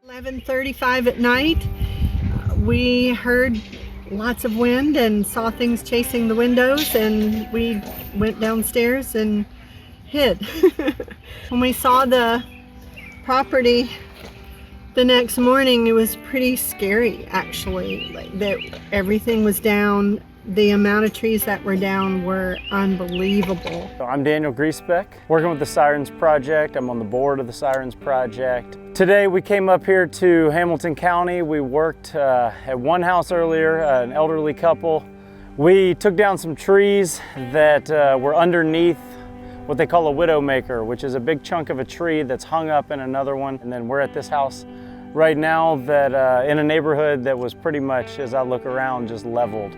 11:35 at night, we heard lots of wind and saw things chasing the windows, and we went downstairs and hid. When we saw the property the next morning, it was pretty scary, actually, that everything was down. The amount of trees that were down were unbelievable. I'm Daniel Griesbeck, working with the Sirens Project. I'm on the board of the Sirens Project. Today we came up here to Hamilton County. We worked at one house earlier, an elderly couple. We took down some trees that were underneath what they call a widowmaker, which is a big chunk of a tree that's hung up in another one. And then we're at this house right now that in a neighborhood that was pretty much, as I look around, just leveled.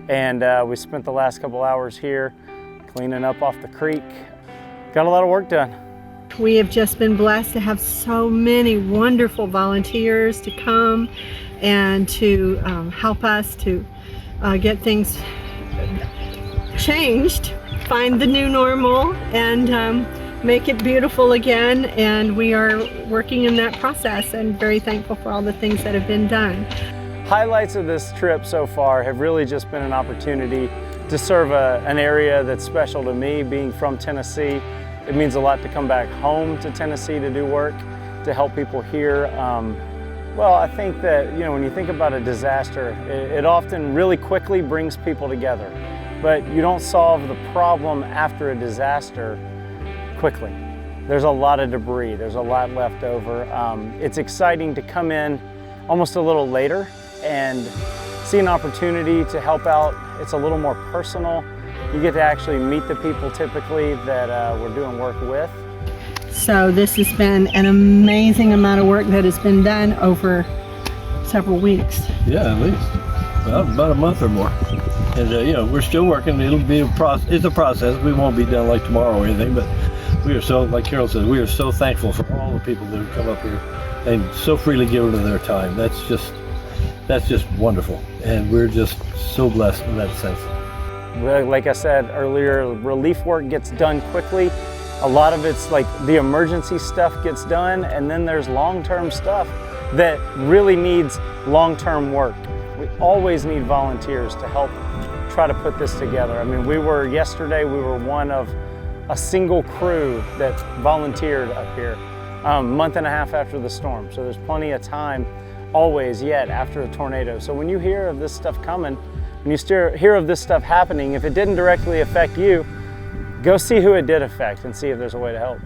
And we spent the last couple hours here cleaning up off the creek. Got a lot of work done. We have just been blessed to have so many wonderful volunteers to come and to help us to get things changed, find the new normal, and make it beautiful again. And we are working in that process and very thankful for all the things that have been done. Highlights of this trip so far have really just been an opportunity to serve an area that's special to me. Being from Tennessee, it means a lot to come back home to Tennessee to do work, to help people here. Well, I think that, you know, when you think about a disaster, it often really quickly brings people together, but you don't solve the problem after a disaster quickly. There's a lot of debris, there's a lot left over. It's exciting to come in almost a little later and see an opportunity to help out. It's a little more personal. You get to actually meet the people typically that we're doing work with. So this has been an amazing amount of work that has been done over several weeks. Yeah, at least about a month or more. And you know, we're still working. It'll be it's a process. We won't be done like tomorrow or anything, but we are so, like Carol said, we are so thankful for all the people that have come up here and so freely given of their time. That's just wonderful, and we're just so blessed in that sense. Like I said earlier, relief work gets done quickly. A lot of it's like the emergency stuff gets done, and then there's long-term stuff that really needs long-term work. We always need volunteers to help try to put this together. I mean, yesterday we were one of a single crew that volunteered up here a month and a half after the storm. So there's plenty of time always yet after a tornado. So when you hear of this stuff coming, when you hear of this stuff happening, if it didn't directly affect you, go see who it did affect and see if there's a way to help.